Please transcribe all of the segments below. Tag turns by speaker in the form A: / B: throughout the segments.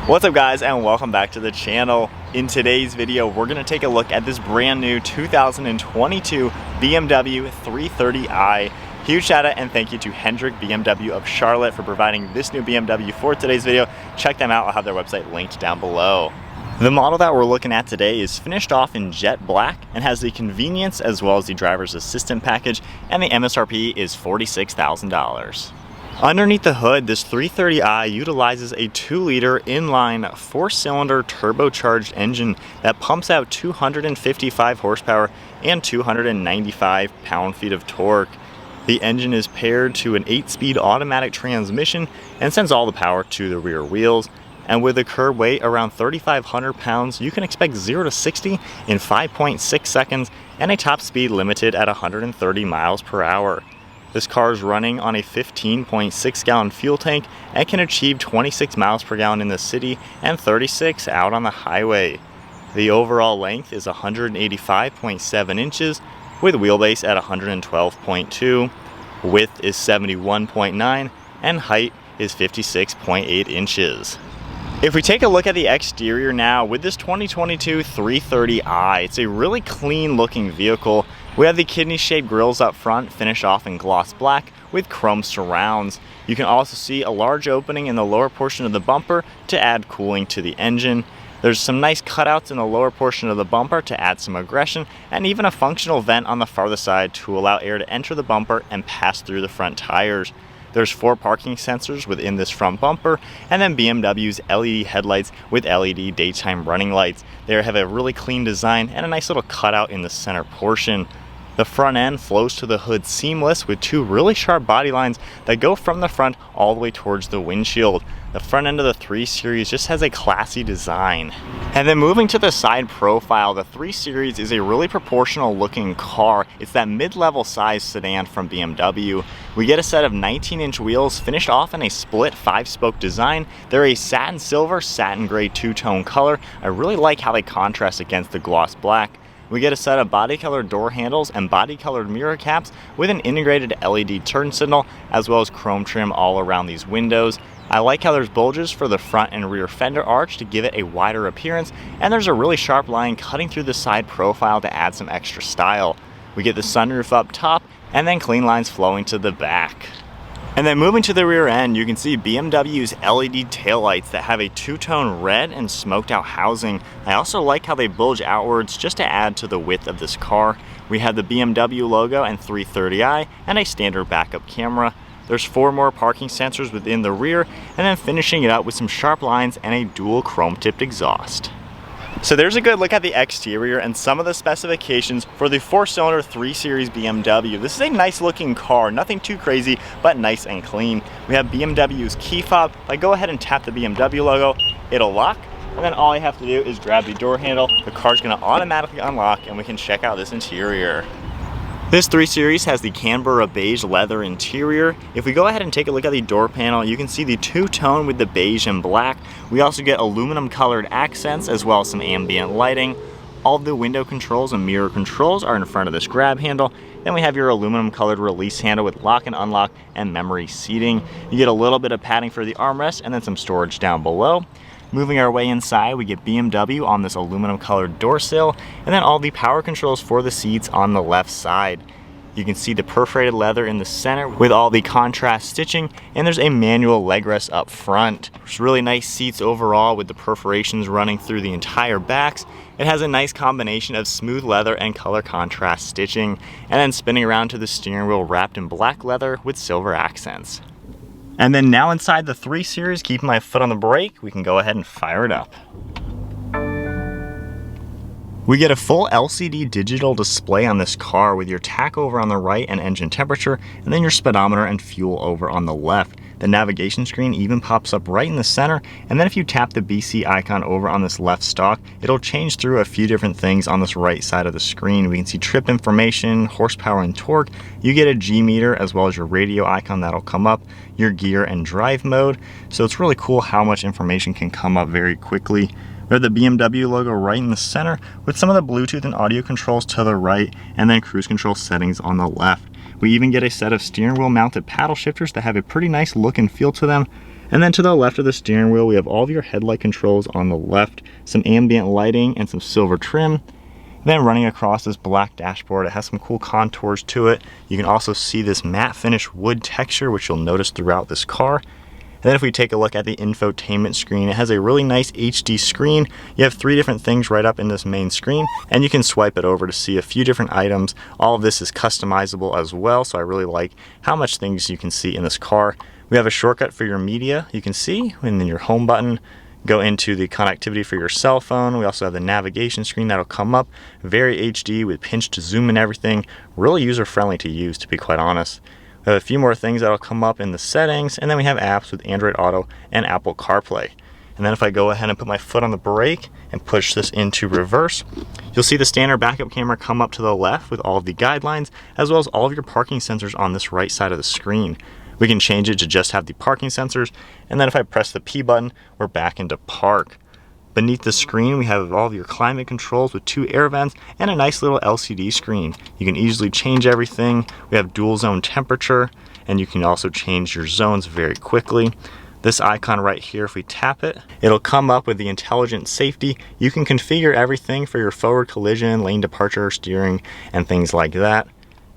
A: What's up guys, and welcome back to the channel. In today's video, we're gonna take a look at this brand new 2022 BMW 330i. Huge shout out and thank you to Hendrick BMW of Charlotte for providing this new BMW for today's video. Check them out, I'll have their website linked down below. The model that we're looking at today is finished off in jet black and has the convenience as well as the driver's assistant package, and the MSRP is $46,000. Underneath the hood, this 330i utilizes a 2-liter inline 4-cylinder turbocharged engine that pumps out 255 horsepower and 295 pound-feet of torque. The engine is paired to an 8-speed automatic transmission and sends all the power to the rear wheels. And with a curb weight around 3,500 pounds, you can expect 0 to 60 in 5.6 seconds and a top speed limited at 130 miles per hour. This car is running on a 15.6 gallon fuel tank and can achieve 26 miles per gallon in the city and 36 out on the highway. The overall length is 185.7 inches with wheelbase at 112.2, width is 71.9, and height is 56.8 inches. If we take a look at the exterior now, with this 2022 330i, it's a really clean looking vehicle. We have the kidney-shaped grills up front, finished off in gloss black with chrome surrounds. You can also see a large opening in the lower portion of the bumper to add cooling to the engine. There's some nice cutouts in the lower portion of the bumper to add some aggression, and even a functional vent on the farther side to allow air to enter the bumper and pass through the front tires. There's 4 parking sensors within this front bumper, and then BMW's LED headlights with LED daytime running lights. They have a really clean design and a nice little cutout in the center portion. The front end flows to the hood seamless with 2 really sharp body lines that go from the front all the way towards the windshield. The front end of the 3 Series just has a classy design. And then moving to the side profile, the 3 Series is a really proportional looking car. It's that mid-level size sedan from BMW. We get a set of 19-inch wheels finished off in a split 5-spoke design. They're a satin silver, satin gray 2-tone color. I really like how they contrast against the gloss black. We get a set of body-colored door handles and body-colored mirror caps with an integrated LED turn signal, as well as chrome trim all around these windows. I like how there's bulges for the front and rear fender arch to give it a wider appearance, and there's a really sharp line cutting through the side profile to add some extra style. We get the sunroof up top, and then clean lines flowing to the back. And then moving to the rear end, you can see BMW's LED taillights that have a 2-tone red and smoked out housing. I also like how they bulge outwards just to add to the width of this car. We have the BMW logo and 330i and a standard backup camera. There's 4 more parking sensors within the rear, and then finishing it up with some sharp lines and a dual chrome tipped exhaust. So there's a good look at the exterior and some of the specifications for the 4-cylinder 3 Series BMW. This is a nice looking car, nothing too crazy, but nice and clean. We have BMW's key fob. If I go ahead and tap the BMW logo, it'll lock, and then all I have to do is grab the door handle. The car's gonna automatically unlock, and we can check out this interior. This 3 Series has the Canberra beige leather interior. If we go ahead and take a look at the door panel, you can see the 2-tone with the beige and black. We also get aluminum colored accents as well as some ambient lighting. All of the window controls and mirror controls are in front of this grab handle. Then we have your aluminum colored release handle with lock and unlock and memory seating. You get a little bit of padding for the armrest and then some storage down below. Moving our way inside, we get BMW on this aluminum colored door sill, and then all the power controls for the seats on the left side. You can see the perforated leather in the center with all the contrast stitching, and there's a manual leg rest up front. There's really nice seats overall with the perforations running through the entire backs. It has a nice combination of smooth leather and color contrast stitching, and then spinning around to the steering wheel wrapped in black leather with silver accents. And then now inside the 3 Series, keeping my foot on the brake, we can go ahead and fire it up. We get a full LCD digital display on this car with your tachover on the right and engine temperature, and then your speedometer and fuel over on the left. The navigation screen even pops up right in the center, and then if you tap the BC icon over on this left stalk, it'll change through a few different things on this right side of the screen. We can see trip information, horsepower and torque. You get a G meter as well as your radio icon that'll come up, your gear and drive mode. So it's really cool how much information can come up very quickly. We have the BMW logo right in the center with some of the Bluetooth and audio controls to the right, and then cruise control settings on the left. We even get a set of steering wheel mounted paddle shifters that have a pretty nice look and feel to them. And then to the left of the steering wheel, we have all of your headlight controls on the left, some ambient lighting and some silver trim. Then running across this black dashboard, it has some cool contours to it. You can also see this matte finish wood texture, which you'll notice throughout this car. And then if we take a look at the infotainment screen, it has a really nice HD screen. You have 3 different things right up in this main screen, and you can swipe it over to see a few different items. All of this is customizable as well, so I really like how much things you can see in this car. We have a shortcut for your media, you can see, and then your home button. Go into the connectivity for your cell phone. We also have the navigation screen that'll come up. Very HD with pinch to zoom and everything. Really user-friendly to use, to be quite honest. We have a few more things that'll come up in the settings, and then we have apps with Android Auto and Apple CarPlay. And then if I go ahead and put my foot on the brake and push this into reverse, you'll see the standard backup camera come up to the left with all of the guidelines, as well as all of your parking sensors on this right side of the screen. We can change it to just have the parking sensors, and then if I press the P button, we're back into park. Beneath the screen, we have all of your climate controls with 2 air vents and a nice little LCD screen. You can easily change everything. We have dual zone temperature, and you can also change your zones very quickly. This icon right here, if we tap it, it'll come up with the intelligent safety. You can configure everything for your forward collision, lane departure, steering, and things like that.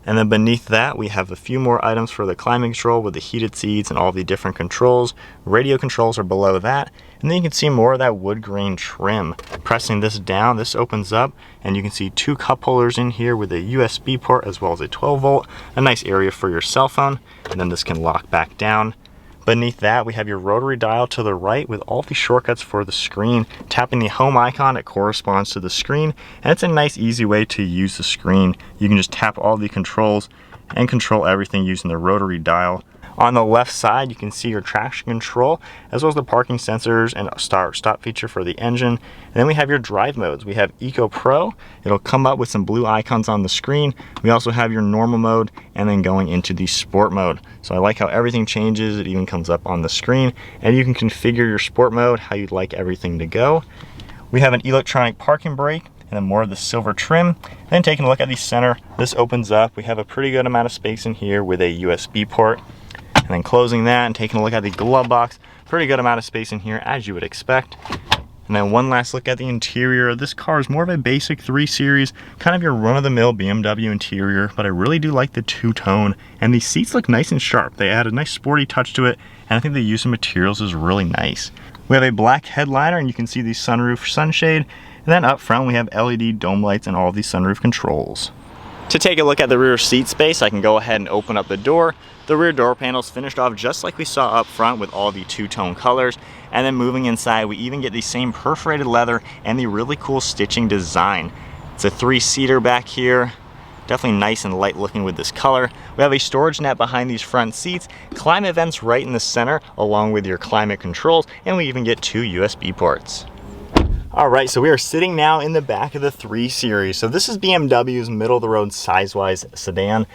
A: And then beneath that, we have a few more items for the climate control with the heated seats and all the different controls. Radio controls are below that. And then you can see more of that wood grain trim. Pressing this down, this opens up, and you can see 2 cup holders in here with a USB port as well as a 12 volt. A nice area for your cell phone, and then this can lock back down. Beneath that, we have your rotary dial to the right with all the shortcuts for the screen. Tapping the home icon, it corresponds to the screen, and it's a nice easy way to use the screen. You can just tap all the controls and control everything using the rotary dial. On the left side, you can see your traction control, as well as the parking sensors and a start-stop feature for the engine. And then we have your drive modes. We have Eco Pro. It'll come up with some blue icons on the screen. We also have your normal mode, and then going into the sport mode. So I like how everything changes. It even comes up on the screen, and you can configure your sport mode, how you'd like everything to go. We have an electronic parking brake, and then more of the silver trim. And then taking a look at the center, this opens up. We have a pretty good amount of space in here with a USB port. And then closing that and taking a look at the glove box, pretty good amount of space in here as you would expect. And then one last look at the interior. This car is more of a basic 3 Series, kind of your run-of-the-mill BMW interior, but I really do like the two-tone, and the seats look nice and sharp. They add a nice sporty touch to it, and I think the use of materials is really nice. We have a black headliner, and you can see the sunroof sunshade, and then up front we have LED dome lights and all of the sunroof controls. To take a look at the rear seat space, I can go ahead and open up the door. The rear door panel is finished off just like we saw up front with all the two-tone colors. And then moving inside, we even get the same perforated leather and the really cool stitching design. It's a 3-seater back here. Definitely nice and light looking with this color. We have a storage net behind these front seats, climate vents right in the center along with your climate controls, and we even get 2 USB ports. Alright, so we are sitting now in the back of the 3 Series. So this is BMW's middle-of-the-road size-wise sedan.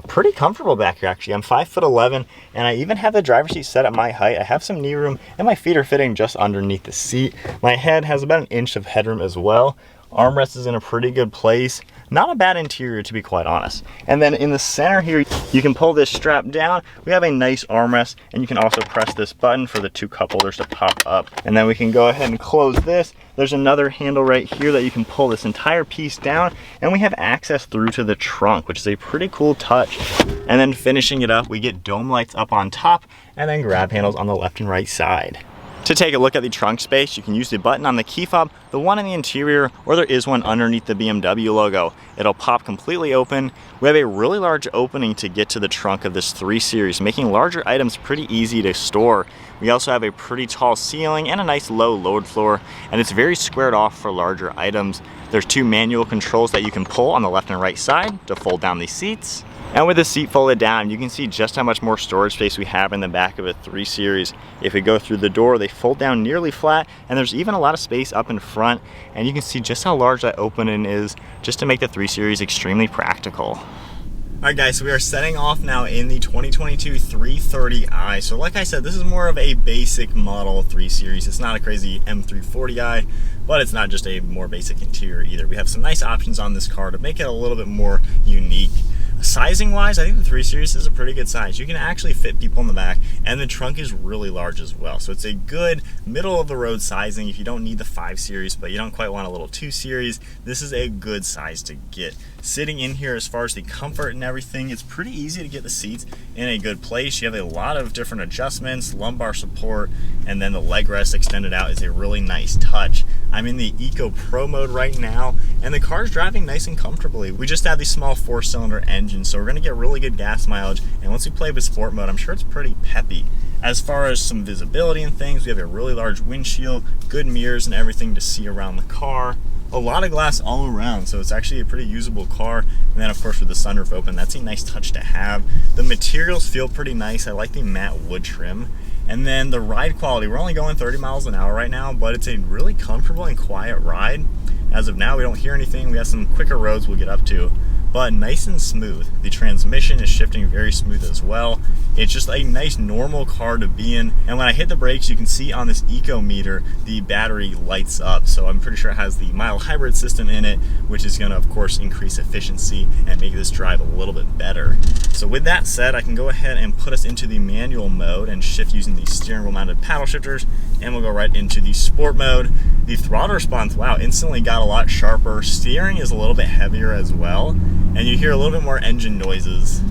A: Pretty comfortable back here, actually. I'm 5'11", and I even have the driver's seat set at my height. I have some knee room, and my feet are fitting just underneath the seat. My head has about 1 inch of headroom as well. Armrest is in a pretty good place. Not a bad interior, to be quite honest. And then in the center here, you can pull this strap down. We have a nice armrest, and you can also press this button for the 2 cup holders to pop up. And then we can go ahead and close this. There's another handle right here that you can pull this entire piece down, and we have access through to the trunk, which is a pretty cool touch. And then finishing it up, we get dome lights up on top, and then grab handles on the left and right side. To take a look at the trunk space, you can use the button on the key fob, the one in the interior, or there is one underneath the BMW logo. It'll pop completely open. We have a really large opening to get to the trunk of this 3 Series, making larger items pretty easy to store. We also have a pretty tall ceiling and a nice low load floor, and it's very squared off for larger items. There's 2 manual controls that you can pull on the left and right side to fold down the seats. And with the seat folded down, you can see just how much more storage space we have in the back of a 3 Series. If we go through the door, they fold down nearly flat, and there's even a lot of space up in front, and you can see just how large that opening is, just to make the 3 Series extremely practical. Alright guys, so we are setting off now in the 2022 330i. So like I said, this is more of a basic model 3 Series. It's not a crazy M340i, but it's not just a more basic interior either. We have some nice options on this car to make it a little bit more unique. Sizing wise, I think the 3 Series is a pretty good size. You can actually fit people in the back, and the trunk is really large as well. So it's a good middle of the road sizing if you don't need the 5 Series, but you don't quite want a little 2 Series. This is a good size to get. Sitting in here, as far as the comfort and everything, it's pretty easy to get the seats in a good place. You have a lot of different adjustments, lumbar support, and then the leg rest extended out is a really nice touch. I'm in the Eco Pro mode right now, and the car's driving nice and comfortably. We just have the small 4-cylinder engine, so we're gonna get really good gas mileage, and once we play with sport mode, I'm sure it's pretty peppy. As far as some visibility and things, we have a really large windshield, good mirrors and everything to see around the car. A lot of glass all around, so it's actually a pretty usable car. And then of course with the sunroof open, that's a nice touch to have. The materials feel pretty nice. I like the matte wood trim. And then the ride quality, we're only going 30 miles an hour right now, but it's a really comfortable and quiet ride. As of now, we don't hear anything. We have some quicker roads we'll get up to, but nice and smooth. The transmission is shifting very smooth as well. It's just a nice normal car to be in. And when I hit the brakes, you can see on this eco meter, the battery lights up. So I'm pretty sure it has the mild hybrid system in it, which is gonna of course increase efficiency and make this drive a little bit better. So with that said, I can go ahead and put us into the manual mode and shift using the steering wheel mounted paddle shifters, and we'll go right into the sport mode. The throttle response, wow, instantly got a lot sharper. Steering is a little bit heavier as well, and you hear a little bit more engine noises.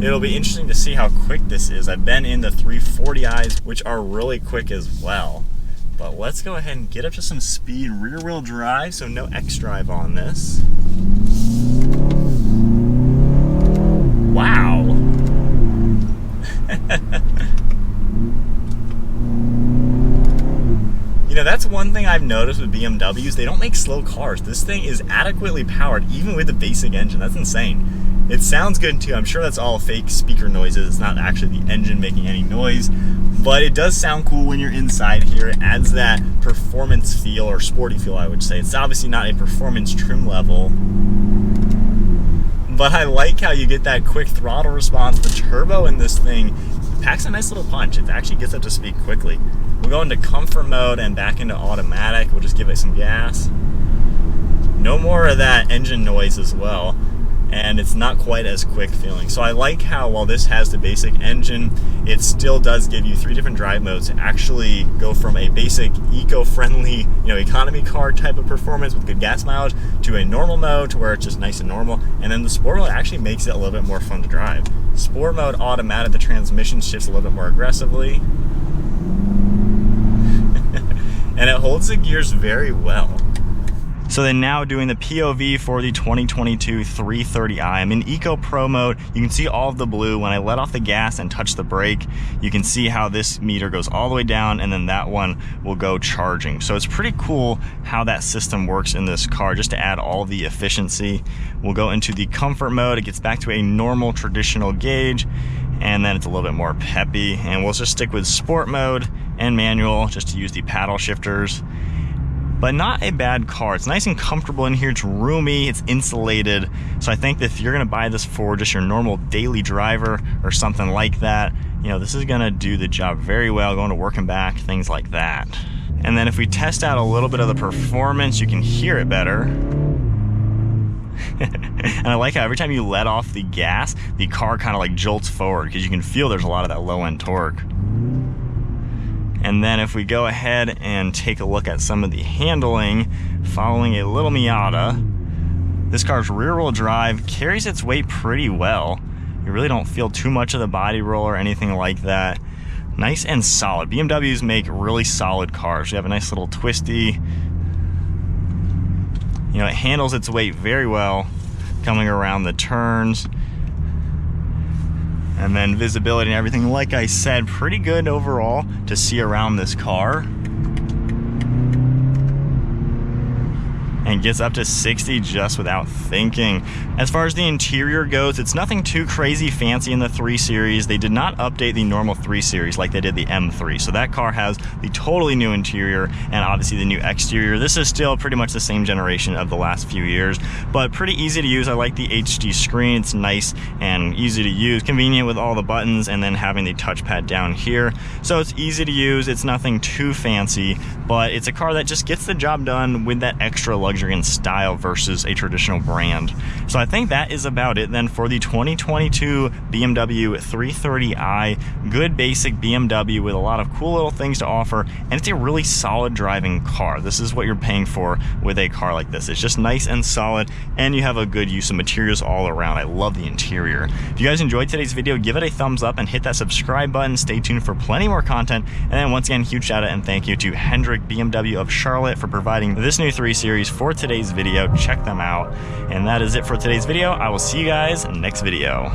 A: It'll be interesting to see how quick this is. I've been in the 330i's, which are really quick as well. But let's go ahead and get up to some speed. Rear wheel drive, so no X drive on this. Wow. You know, that's one thing I've noticed with BMWs. They don't make slow cars. This thing is adequately powered, even with the basic engine. That's insane. It sounds good too. I'm sure that's all fake speaker noises. It's not actually the engine making any noise, but it does sound cool when you're inside here. It adds that performance feel, or sporty feel, I would say. It's obviously not a performance trim level, but I like how you get that quick throttle response. The turbo in this thing packs a nice little punch. It actually gets up to speed quickly. We'll go into comfort mode and back into automatic. We'll just give it some gas. No more of that engine noise as well, and it's not quite as quick feeling. So I like how while this has the basic engine, it still does give you 3 different drive modes to actually go from a basic eco-friendly, economy car type of performance with good gas mileage to a normal mode to where it's just nice and normal. And then the sport mode actually makes it a little bit more fun to drive. Sport mode automatic, the transmission shifts a little bit more aggressively. And it holds the gears very well. So then now doing the POV for the 2022 330i. I'm in Eco Pro mode. You can see all of the blue. When I let off the gas and touch the brake, you can see how this meter goes all the way down, and then that one will go charging. So it's pretty cool how that system works in this car, just to add all the efficiency. We'll go into the comfort mode. It gets back to a normal traditional gauge, and then it's a little bit more peppy. And we'll just stick with sport mode and manual just to use the paddle shifters. But not a bad car. It's nice and comfortable in here. It's roomy, it's insulated. So I think that if you're gonna buy this for just your normal daily driver or something like that, this is gonna do the job very well, going to work and back, things like that. And then if we test out a little bit of the performance, you can hear it better. And I like how every time you let off the gas, the car kind of like jolts forward, because you can feel there's a lot of that low end torque. And then if we go ahead and take a look at some of the handling, following a little Miata, this car's rear wheel drive carries its weight pretty well. You really don't feel too much of the body roll or anything like that. Nice and solid. BMWs make really solid cars. We have a nice little twisty. It handles its weight very well, coming around the turns. And then visibility and everything, like I said, pretty good overall to see around this car. And gets up to 60 just without thinking. As far as the interior goes, it's nothing too crazy fancy in the 3 Series. They did not update the normal 3 Series like they did the M3. So that car has the totally new interior and obviously the new exterior. This is still pretty much the same generation of the last few years, but pretty easy to use. I like the HD screen. It's nice and easy to use, convenient with all the buttons, and then having the touchpad down here. So it's easy to use. It's nothing too fancy, but it's a car that just gets the job done with that extra luxury luxury and style versus a traditional brand. So I think that is about it then for the 2022 BMW 330i. Good basic BMW with a lot of cool little things to offer, and it's a really solid driving car. This is what you're paying for with a car like this. It's just nice and solid, and you have a good use of materials all around. I love the interior. If you guys enjoyed today's video, give it a thumbs up and hit that subscribe button. Stay tuned for plenty more content. And then once again, huge shout out and thank you to Hendrick BMW of Charlotte for providing this new 3 Series for today's video. Check them out. And that is it for today's video. I will see you guys next video.